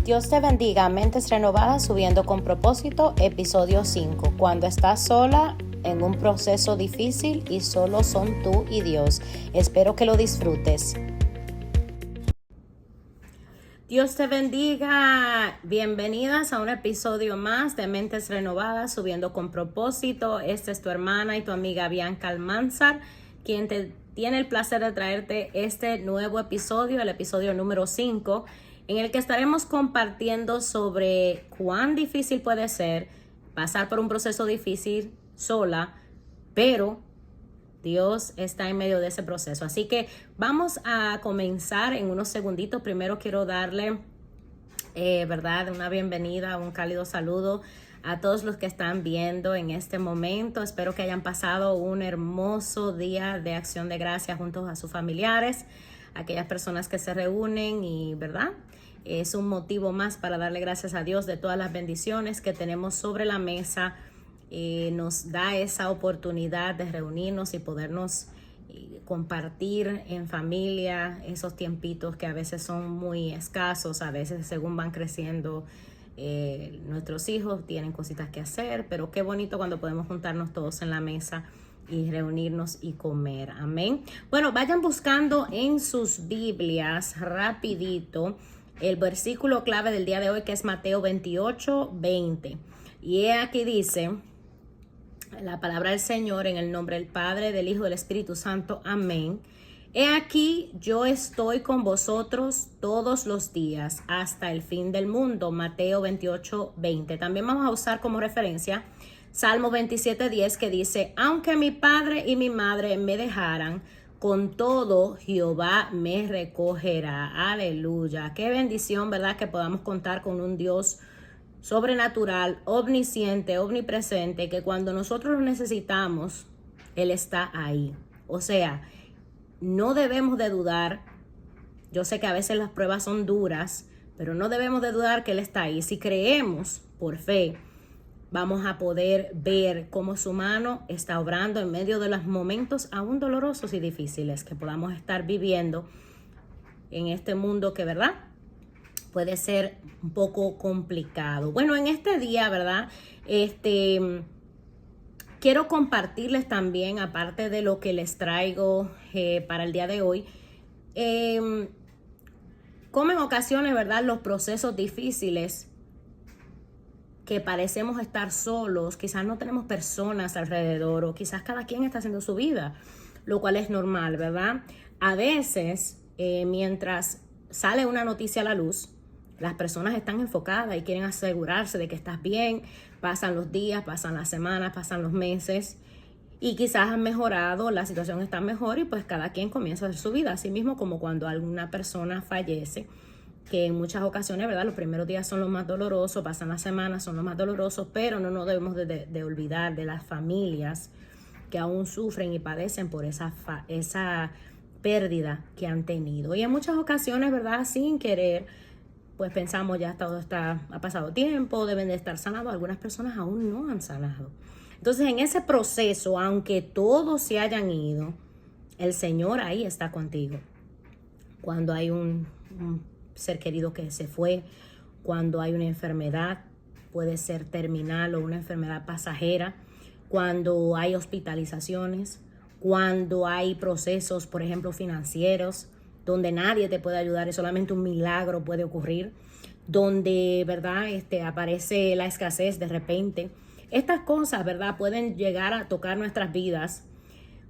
Dios te bendiga, Mentes Renovadas, Subiendo con Propósito, episodio 5. Cuando estás sola en un proceso difícil y solo son tú y Dios. Espero que lo disfrutes. Dios te bendiga. Bienvenidas a un episodio más de Mentes Renovadas, Subiendo con Propósito. Esta es tu hermana y tu amiga Bianca Almanzar, quien te tiene el placer de traerte este nuevo episodio, el episodio número 5, en el que estaremos compartiendo sobre cuán difícil puede ser pasar por un proceso difícil sola, pero Dios está en medio de ese proceso. Así que vamos a comenzar en unos segunditos. Primero quiero darle, una bienvenida, un cálido saludo a todos los que están viendo en este momento. Espero que hayan pasado un hermoso día de acción de gracias juntos a sus familiares, aquellas personas que se reúnen y, ¿verdad? Es un motivo más para darle gracias a Dios de todas las bendiciones que tenemos sobre la mesa. Nos da esa oportunidad de reunirnos y podernos compartir en familia esos tiempitos que a veces son muy escasos, a veces según van creciendo nuestros hijos tienen cositas que hacer, pero qué bonito cuando podemos juntarnos todos en la mesa y reunirnos y comer. Amén. Bueno, vayan buscando en sus Biblias rapidito el versículo clave del día de hoy, que es Mateo 28:20. Y aquí dice la palabra del Señor: en el nombre del Padre, del Hijo y del Espíritu Santo. Amén. He aquí, yo estoy con vosotros todos los días hasta el fin del mundo. Mateo 28:20. También vamos a usar como referencia Salmo 27:10, que dice: aunque mi padre y mi madre me dejaran, con todo Jehová me recogerá. Aleluya. Qué bendición, ¿verdad? Que podamos contar con un Dios sobrenatural, omnisciente, omnipresente, que cuando nosotros lo necesitamos, Él está ahí. O sea, no debemos de dudar. Yo sé que a veces las pruebas son duras, pero no debemos de dudar que Él está ahí. Si creemos por fe, vamos a poder ver cómo su mano está obrando en medio de los momentos aún dolorosos y difíciles que podamos estar viviendo en este mundo que, ¿verdad?, puede ser un poco complicado. Bueno, en este día, ¿verdad?, quiero compartirles también, aparte de lo que les traigo para el día de hoy, como en ocasiones, ¿verdad?, los procesos difíciles que parecemos estar solos, quizás no tenemos personas alrededor o quizás cada quien está haciendo su vida, lo cual es normal, ¿verdad? A veces, mientras sale una noticia a la luz, las personas están enfocadas y quieren asegurarse de que estás bien. Pasan los días, pasan las semanas, pasan los meses y quizás han mejorado, la situación está mejor y pues cada quien comienza a hacer su vida. Así mismo como cuando alguna persona fallece, que en muchas ocasiones, ¿verdad?, los primeros días son los más dolorosos, pasan las semanas, son los más dolorosos, pero no nos debemos de olvidar de las familias que aún sufren y padecen por esa pérdida que han tenido. Y en muchas ocasiones, ¿verdad?, sin querer, pues pensamos ya ha pasado tiempo, deben de estar sanados. Algunas personas aún no han sanado. Entonces, en ese proceso, aunque todos se hayan ido, el Señor ahí está contigo. Cuando hay un ser querido que se fue, cuando hay una enfermedad, puede ser terminal o una enfermedad pasajera, cuando hay hospitalizaciones, cuando hay procesos, por ejemplo, financieros, donde nadie te puede ayudar y solamente un milagro puede ocurrir, donde, ¿verdad?, aparece la escasez de repente. Estas cosas, ¿verdad?, pueden llegar a tocar nuestras vidas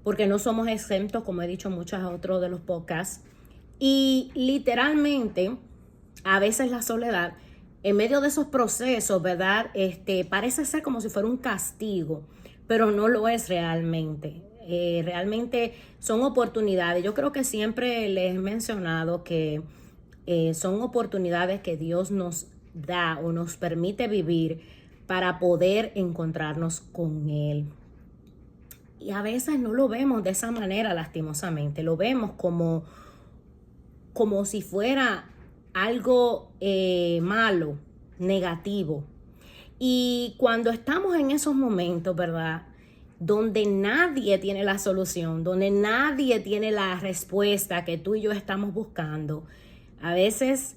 porque no somos exentos, como he dicho en muchos otros de los podcasts. Y literalmente, a veces la soledad, en medio de esos procesos, ¿verdad?, parece ser como si fuera un castigo, pero no lo es realmente. Realmente son oportunidades. Yo creo que siempre les he mencionado que son oportunidades que Dios nos da o nos permite vivir para poder encontrarnos con Él. Y a veces no lo vemos de esa manera, lastimosamente. Lo vemos como si fuera algo malo, negativo. Y cuando estamos en esos momentos, ¿verdad?, donde nadie tiene la solución, donde nadie tiene la respuesta que tú y yo estamos buscando, a veces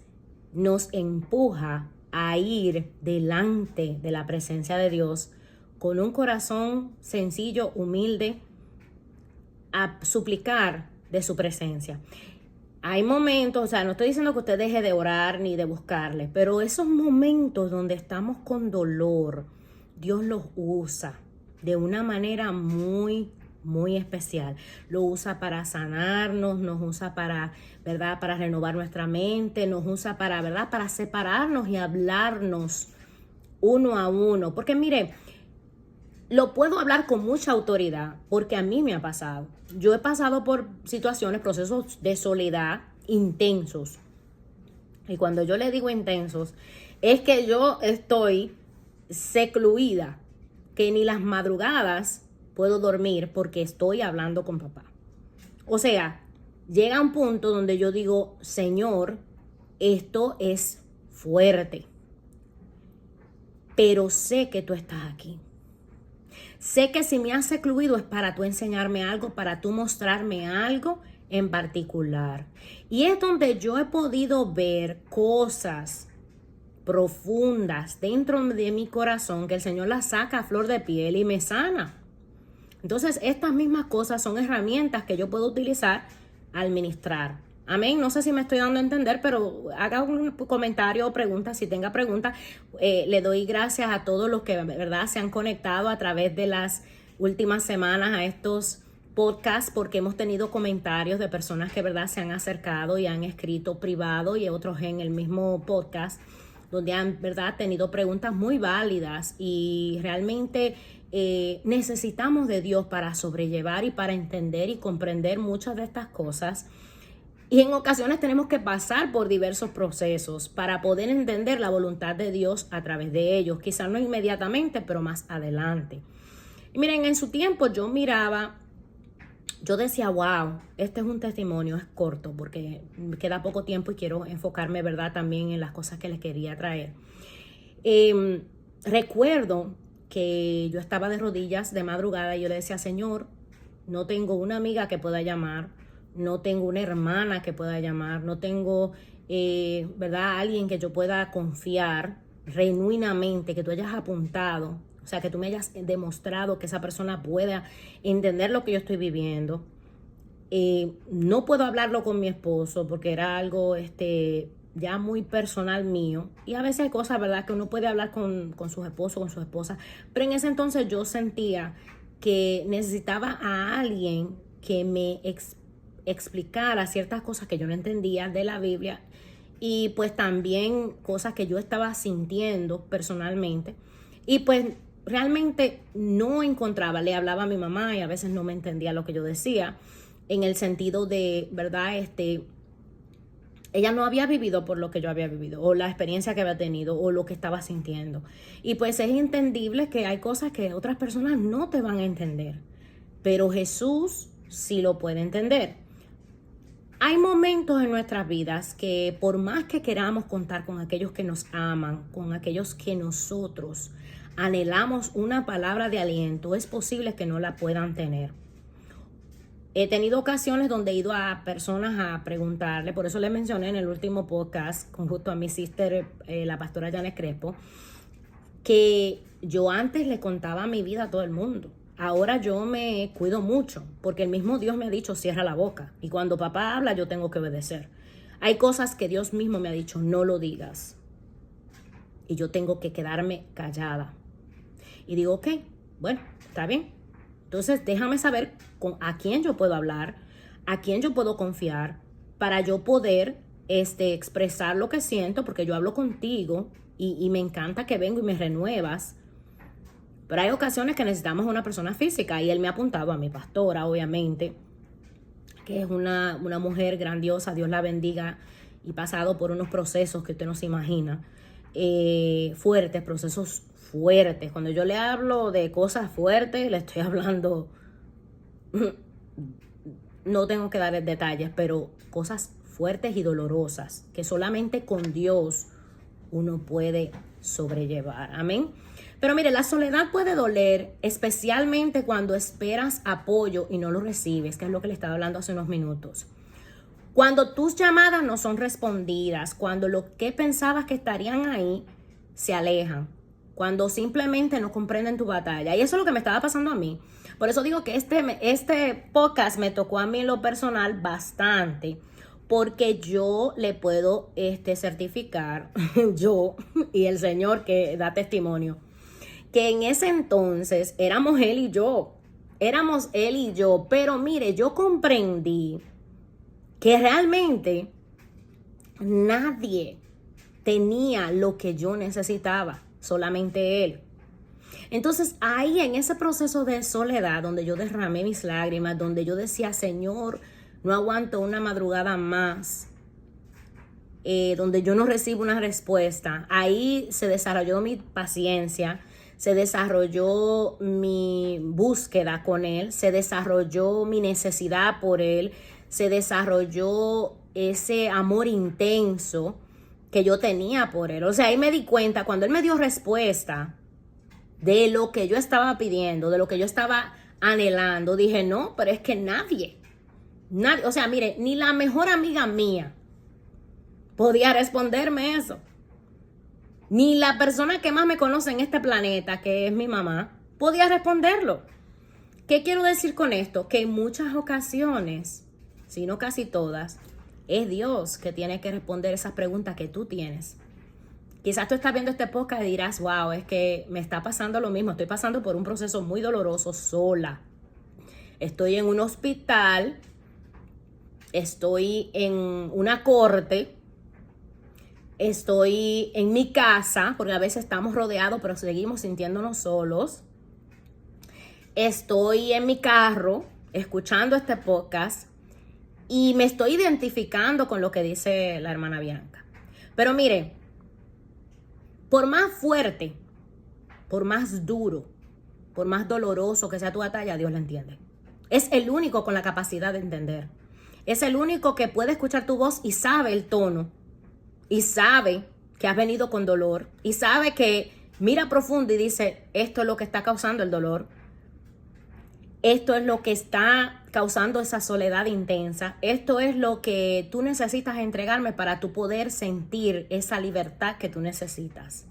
nos empuja a ir delante de la presencia de Dios con un corazón sencillo, humilde, a suplicar de su presencia. Hay momentos, o sea, no estoy diciendo que usted deje de orar ni de buscarle, pero esos momentos donde estamos con dolor, Dios los usa de una manera muy, muy especial. Lo usa para sanarnos, nos usa para, ¿verdad?, para renovar nuestra mente, nos usa para, ¿verdad?, para separarnos y hablarnos uno a uno. Porque mire, lo puedo hablar con mucha autoridad porque a mí me ha pasado. Yo he pasado por situaciones, procesos de soledad intensos. Y cuando yo le digo intensos, es que yo estoy secluida, que ni las madrugadas puedo dormir porque estoy hablando con papá. O sea, llega un punto donde yo digo, Señor, esto es fuerte, pero sé que tú estás aquí. Sé que si me has secluido es para tú enseñarme algo, para tú mostrarme algo en particular. Y es donde yo he podido ver cosas profundas dentro de mi corazón que el Señor las saca a flor de piel y me sana. Entonces, estas mismas cosas son herramientas que yo puedo utilizar al ministrar. Amén. No sé si me estoy dando a entender, pero haga un comentario o pregunta. Si tenga preguntas, le doy gracias a todos los que, ¿verdad?, se han conectado a través de las últimas semanas a estos podcasts, porque hemos tenido comentarios de personas que, ¿verdad?, se han acercado y han escrito privado, y otros en el mismo podcast, donde han, ¿verdad?, tenido preguntas muy válidas, y realmente necesitamos de Dios para sobrellevar y para entender y comprender muchas de estas cosas. Y en ocasiones tenemos que pasar por diversos procesos para poder entender la voluntad de Dios a través de ellos. Quizás no inmediatamente, pero más adelante. Y miren, en su tiempo yo miraba, yo decía, wow, este es un testimonio, es corto porque me queda poco tiempo y quiero enfocarme, ¿verdad?, también en las cosas que les quería traer. Recuerdo que yo estaba de rodillas de madrugada y yo le decía, Señor, no tengo una amiga que pueda llamar, no tengo una hermana que pueda llamar, no tengo, ¿verdad?, alguien que yo pueda confiar genuinamente, que tú hayas apuntado, o sea, que tú me hayas demostrado que esa persona pueda entender lo que yo estoy viviendo. No puedo hablarlo con mi esposo porque era algo ya muy personal mío, y a veces hay cosas, ¿verdad?, que uno puede hablar con su esposo, con su esposa, pero en ese entonces yo sentía que necesitaba a alguien que me explicara ciertas cosas que yo no entendía de la Biblia, y pues también cosas que yo estaba sintiendo personalmente, y pues realmente no encontraba. Le hablaba a mi mamá y a veces no me entendía lo que yo decía, en el sentido de, ¿verdad?, ella no había vivido por lo que yo había vivido, o la experiencia que había tenido, o lo que estaba sintiendo. Y pues es entendible que hay cosas que otras personas no te van a entender, pero Jesús sí lo puede entender. Hay momentos en nuestras vidas que por más que queramos contar con aquellos que nos aman, con aquellos que nosotros anhelamos una palabra de aliento, es posible que no la puedan tener. He tenido ocasiones donde he ido a personas a preguntarle, por eso le mencioné en el último podcast junto a mi sister, la pastora Janet Crespo, que yo antes le contaba mi vida a todo el mundo. Ahora yo me cuido mucho porque el mismo Dios me ha dicho, cierra la boca. Y cuando papá habla, yo tengo que obedecer. Hay cosas que Dios mismo me ha dicho, no lo digas. Y yo tengo que quedarme callada. Y digo, ok, bueno, está bien. Entonces déjame saber a quién yo puedo hablar, a quién yo puedo confiar, para yo poder expresar lo que siento, porque yo hablo contigo y me encanta que vengo y me renuevas. Pero hay ocasiones que necesitamos una persona física, y él me ha apuntado a mi pastora, obviamente, que es una mujer grandiosa, Dios la bendiga, y pasado por unos procesos que usted no se imagina, fuertes, procesos fuertes. Cuando yo le hablo de cosas fuertes, le estoy hablando, no tengo que dar detalles, pero cosas fuertes y dolorosas que solamente con Dios uno puede sobrellevar. Amén. Pero mire, la soledad puede doler, especialmente cuando esperas apoyo y no lo recibes, que es lo que le estaba hablando hace unos minutos. Cuando tus llamadas no son respondidas, cuando lo que pensabas que estarían ahí se alejan, cuando simplemente no comprenden tu batalla. Y eso es lo que me estaba pasando a mí. Por eso digo que este podcast me tocó a mí en lo personal bastante, porque yo le puedo certificar, yo y el Señor que da testimonio, que en ese entonces éramos él y yo, pero mire, yo comprendí que realmente nadie tenía lo que yo necesitaba, solamente él. Entonces ahí en ese proceso de soledad, donde yo derramé mis lágrimas, donde yo decía, Señor, no aguanto una madrugada más, donde yo no recibo una respuesta, ahí se desarrolló mi paciencia, se desarrolló mi búsqueda con él, se desarrolló mi necesidad por él, se desarrolló ese amor intenso que yo tenía por él. O sea, ahí me di cuenta, cuando él me dio respuesta de lo que yo estaba pidiendo, de lo que yo estaba anhelando, dije, no, pero es que nadie, o sea, mire, ni la mejor amiga mía podía responderme eso. Ni la persona que más me conoce en este planeta, que es mi mamá, podía responderlo. ¿Qué quiero decir con esto? Que en muchas ocasiones, si no casi todas, es Dios que tiene que responder esas preguntas que tú tienes. Quizás tú estás viendo este podcast y dirás, wow, es que me está pasando lo mismo. Estoy pasando por un proceso muy doloroso sola. Estoy en un hospital, estoy en una corte, estoy en mi casa, porque a veces estamos rodeados, pero seguimos sintiéndonos solos. Estoy en mi carro, escuchando este podcast, y me estoy identificando con lo que dice la hermana Bianca. Pero mire, por más fuerte, por más duro, por más doloroso que sea tu batalla, Dios la entiende. Es el único con la capacidad de entender. Es el único que puede escuchar tu voz y sabe el tono. Y sabe que has venido con dolor. Y sabe que mira profundo y dice, esto es lo que está causando el dolor. Esto es lo que está causando esa soledad intensa. Esto es lo que tú necesitas entregarme para tú poder sentir esa libertad que tú necesitas.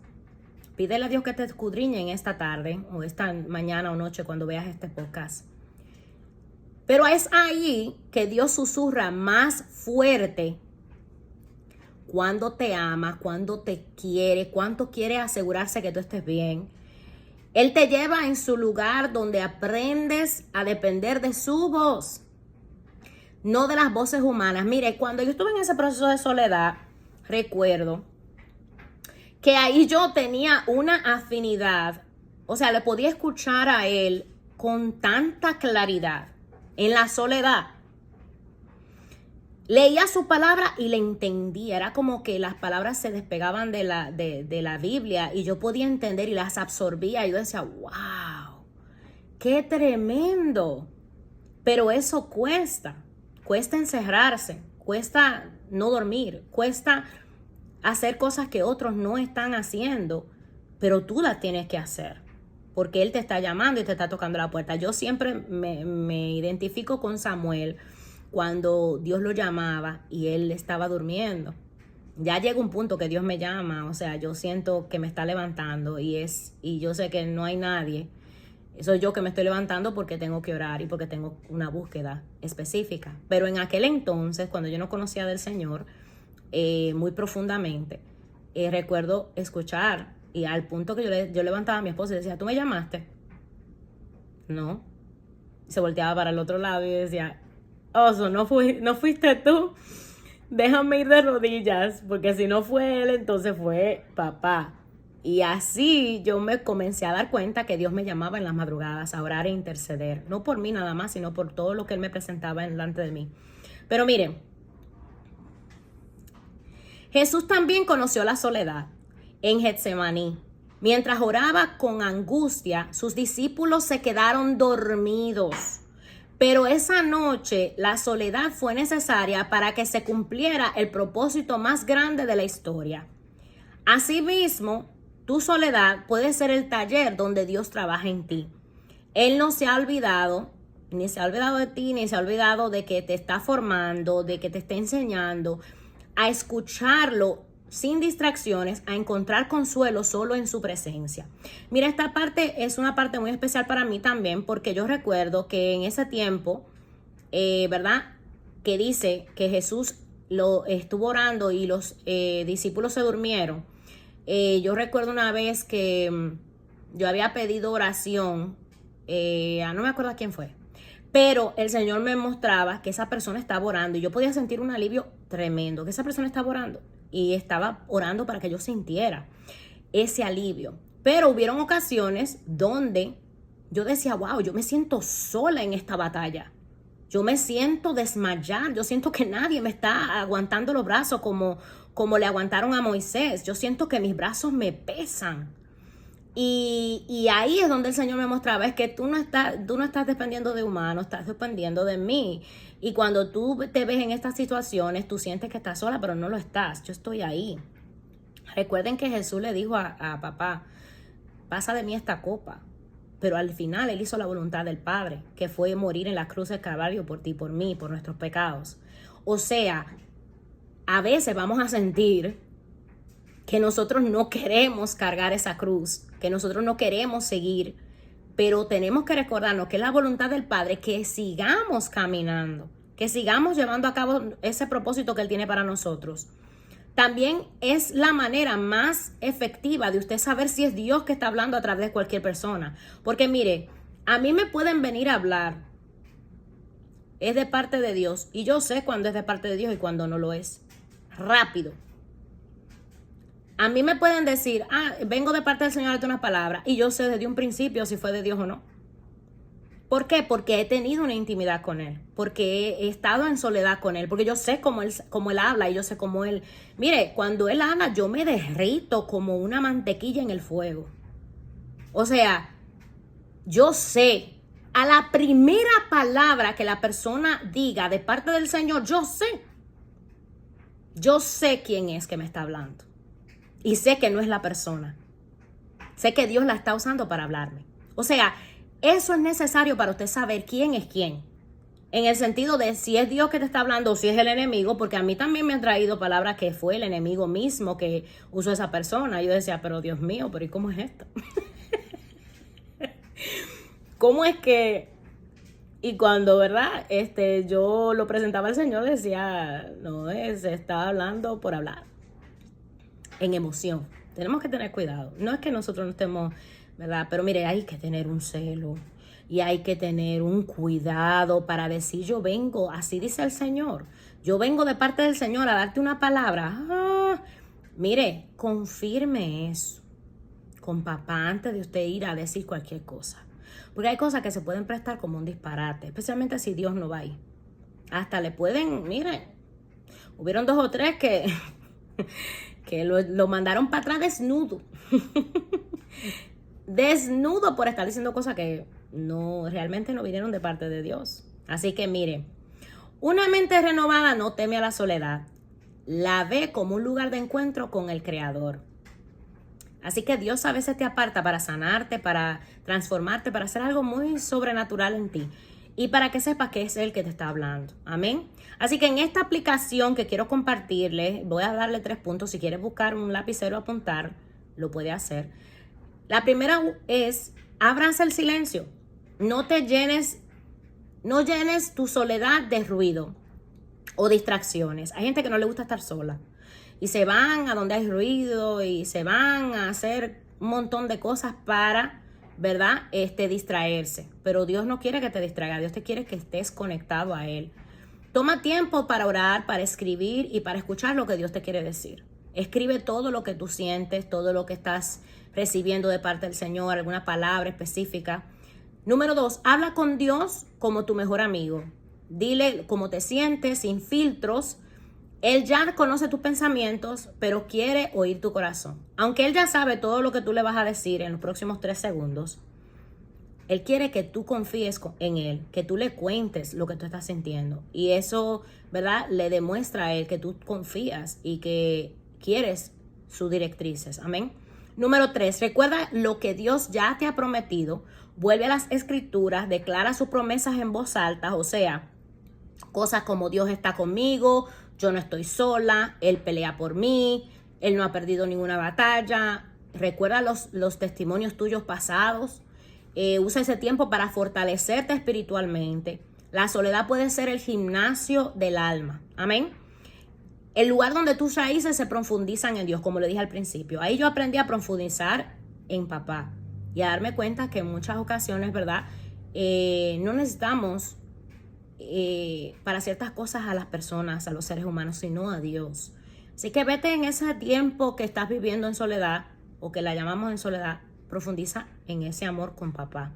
Pídele a Dios que te escudriñe en esta tarde o esta mañana o noche cuando veas este podcast. Pero es ahí que Dios susurra más fuerte cuando te ama, cuando te quiere, cuánto quiere asegurarse que tú estés bien. Él te lleva en su lugar donde aprendes a depender de su voz, no de las voces humanas. Mire, cuando yo estuve en ese proceso de soledad, recuerdo que ahí yo tenía una afinidad, o sea, le podía escuchar a él con tanta claridad en la soledad. Leía su palabra y le entendía. Era como que las palabras se despegaban de la Biblia y yo podía entender y las absorbía. Y yo decía, wow, qué tremendo. Pero eso cuesta encerrarse, cuesta no dormir, cuesta hacer cosas que otros no están haciendo, pero tú las tienes que hacer. Porque Él te está llamando y te está tocando la puerta. Yo siempre me identifico con Samuel cuando Dios lo llamaba y él estaba durmiendo. Ya llega un punto que Dios me llama, o sea, yo siento que me está levantando y yo sé que no hay nadie. Soy yo que me estoy levantando porque tengo que orar y porque tengo una búsqueda específica. Pero en aquel entonces, cuando yo no conocía del Señor muy profundamente, recuerdo escuchar y al punto que yo levantaba a mi esposa y decía, ¿tú me llamaste? No. Y se volteaba para el otro lado y decía, Oso, no fuiste tú. Déjame ir de rodillas, porque si no fue él, entonces fue papá. Y así yo me comencé a dar cuenta que Dios me llamaba en las madrugadas a orar e interceder. No por mí nada más, sino por todo lo que Él me presentaba delante de mí. Pero miren, Jesús también conoció la soledad en Getsemaní. Mientras oraba con angustia, sus discípulos se quedaron dormidos. Pero esa noche la soledad fue necesaria para que se cumpliera el propósito más grande de la historia. Asimismo, tu soledad puede ser el taller donde Dios trabaja en ti. Él no se ha olvidado ni se ha olvidado de ti, ni se ha olvidado de que te está formando, de que te está enseñando, a escucharlo sin distracciones, a encontrar consuelo solo en su presencia. Mira, esta parte es una parte muy especial para mí también, porque yo recuerdo que en ese tiempo, ¿verdad? Que dice que Jesús lo estuvo orando y los discípulos se durmieron. Yo recuerdo una vez que yo había pedido oración, no me acuerdo a quién fue, pero el Señor me mostraba que esa persona estaba orando y yo podía sentir un alivio tremendo, que esa persona estaba orando y estaba orando para que yo sintiera ese alivio. Pero hubieron ocasiones donde yo decía, wow, yo me siento sola en esta batalla. Yo me siento desmayar, yo siento que nadie me está aguantando los brazos como le aguantaron a Moisés. Yo siento que mis brazos me pesan. Y ahí es donde el Señor me mostraba, es que tú no estás dependiendo de humanos, estás dependiendo de mí. Y cuando tú te ves en estas situaciones, tú sientes que estás sola, pero no lo estás. Yo estoy ahí. Recuerden que Jesús le dijo a papá, pasa de mí esta copa. Pero al final él hizo la voluntad del Padre, que fue morir en la cruz del Calvario por ti, por mí, por nuestros pecados. O sea, a veces vamos a sentir que nosotros no queremos cargar esa cruz, que nosotros no queremos seguir, pero tenemos que recordarnos que es la voluntad del Padre que sigamos caminando, que sigamos llevando a cabo ese propósito que Él tiene para nosotros. También es la manera más efectiva de usted saber si es Dios que está hablando a través de cualquier persona. Porque mire, a mí me pueden venir a hablar, es de parte de Dios, y yo sé cuándo es de parte de Dios y cuándo no lo es. Rápido. A mí me pueden decir, vengo de parte del Señor a darte una palabra, y yo sé desde un principio si fue de Dios o no. ¿Por qué? Porque he tenido una intimidad con Él, porque he estado en soledad con Él, porque yo sé cómo él habla y yo sé cómo Él... Mire, cuando Él habla yo me derrito como una mantequilla en el fuego. O sea, yo sé, a la primera palabra que la persona diga de parte del Señor, yo sé quién es que me está hablando. Y sé que no es la persona. Sé que Dios la está usando para hablarme. O sea, eso es necesario para usted saber quién es quién. En el sentido de si es Dios que te está hablando o si es el enemigo, porque a mí también me han traído palabras que fue el enemigo mismo que usó esa persona. Yo decía, pero Dios mío, pero ¿y cómo es esto? ¿Cómo es que...? Y cuando, ¿verdad? Yo lo presentaba al Señor, decía, no, se está hablando por hablar. En emoción. Tenemos que tener cuidado. No es que nosotros no estemos... ¿verdad? Pero mire, hay que tener un celo y hay que tener un cuidado para decir, yo vengo, así dice el Señor, yo vengo de parte del Señor a darte una palabra. Mire, confirme eso con papá antes de usted ir a decir cualquier cosa. Porque hay cosas que se pueden prestar como un disparate, especialmente si Dios no va ahí. Hasta le pueden, mire, hubieron 2 o 3 que lo mandaron para atrás desnudo. Desnudo por estar diciendo cosas que realmente no vinieron de parte de Dios. Así que mire, una mente renovada no teme a la soledad, la ve como un lugar de encuentro con el Creador. Así que Dios a veces te aparta para sanarte, para transformarte, para hacer algo muy sobrenatural en ti y para que sepas que es Él que te está hablando. Amén. Así que en esta aplicación que quiero compartirles, voy a darle 3 puntos. Si quieres buscar un lapicero a apuntar, lo puede hacer. La primera es, abraza el silencio. No llenes tu soledad de ruido o distracciones. Hay gente que no le gusta estar sola y se van a donde hay ruido y se van a hacer un montón de cosas para, ¿verdad? Distraerse. Pero Dios no quiere que te distraigas. Dios te quiere que estés conectado a Él. Toma tiempo para orar, para escribir y para escuchar lo que Dios te quiere decir. Escribe todo lo que tú sientes, todo lo que estás recibiendo de parte del Señor, alguna palabra específica. Número 2, habla con Dios como tu mejor amigo. Dile cómo te sientes, sin filtros. Él ya conoce tus pensamientos, pero quiere oír tu corazón. Aunque Él ya sabe todo lo que tú le vas a decir en los próximos 3 segundos, Él quiere que tú confíes en Él, que tú le cuentes lo que tú estás sintiendo. Y eso, ¿verdad? Le demuestra a Él que tú confías y que quieres sus directrices. Amén. Número 3, recuerda lo que Dios ya te ha prometido. Vuelve a las escrituras, declara sus promesas en voz alta, o sea, cosas como Dios está conmigo, yo no estoy sola, Él pelea por mí, Él no ha perdido ninguna batalla. Recuerda los testimonios tuyos pasados. Usa ese tiempo para fortalecerte espiritualmente. La soledad puede ser el gimnasio del alma. Amén. El lugar donde tus raíces se profundizan en Dios, como le dije al principio. Ahí yo aprendí a profundizar en papá y a darme cuenta que en muchas ocasiones, ¿verdad? No necesitamos para ciertas cosas a las personas, a los seres humanos, sino a Dios. Así que vete en ese tiempo que estás viviendo en soledad, o que la llamamos en soledad, profundiza en ese amor con papá.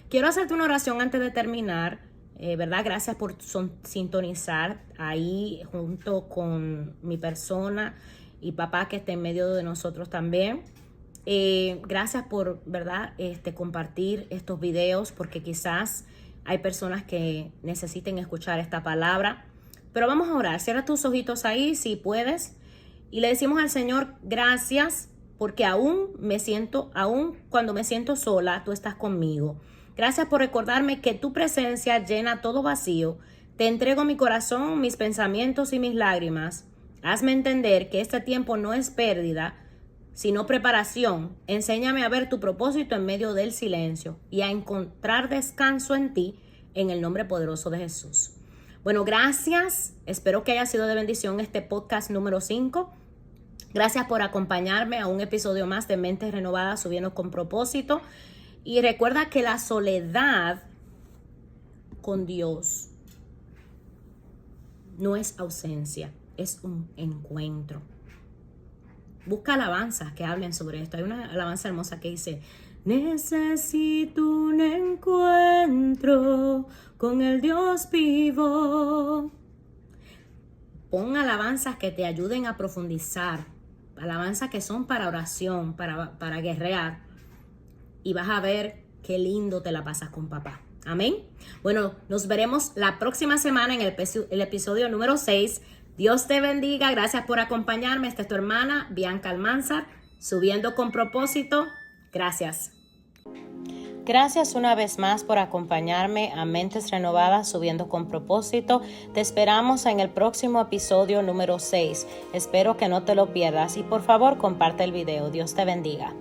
Quiero hacerte una oración antes de terminar, ¿verdad? Gracias por sintonizar ahí junto con mi persona y papá que está en medio de nosotros también. Gracias por, ¿verdad? Compartir estos videos, porque quizás hay personas que necesiten escuchar esta palabra. Pero vamos a orar. Cierra tus ojitos ahí si puedes. Y le decimos al Señor, gracias, porque aún cuando me siento sola, tú estás conmigo. Gracias por recordarme que tu presencia llena todo vacío. Te entrego mi corazón, mis pensamientos y mis lágrimas. Hazme entender que este tiempo no es pérdida, sino preparación. Enséñame a ver tu propósito en medio del silencio y a encontrar descanso en ti, en el nombre poderoso de Jesús. Bueno, gracias. Espero que haya sido de bendición este podcast número 5. Gracias por acompañarme a un episodio más de Mentes Renovadas, subiendo con propósito. Y recuerda que la soledad con Dios no es ausencia, es un encuentro. Busca alabanzas que hablen sobre esto. Hay una alabanza hermosa que dice: necesito un encuentro con el Dios vivo. Pon alabanzas que te ayuden a profundizar. Alabanzas que son para oración, para guerrear. Y vas a ver qué lindo te la pasas con papá. Amén. Bueno, nos veremos la próxima semana en el episodio número 6. Dios te bendiga. Gracias por acompañarme. Esta es tu hermana Bianca Almanzar, subiendo con propósito. Gracias. Gracias una vez más por acompañarme a Mentes Renovadas, subiendo con propósito. Te esperamos en el próximo episodio número 6. Espero que no te lo pierdas y por favor comparte el video. Dios te bendiga.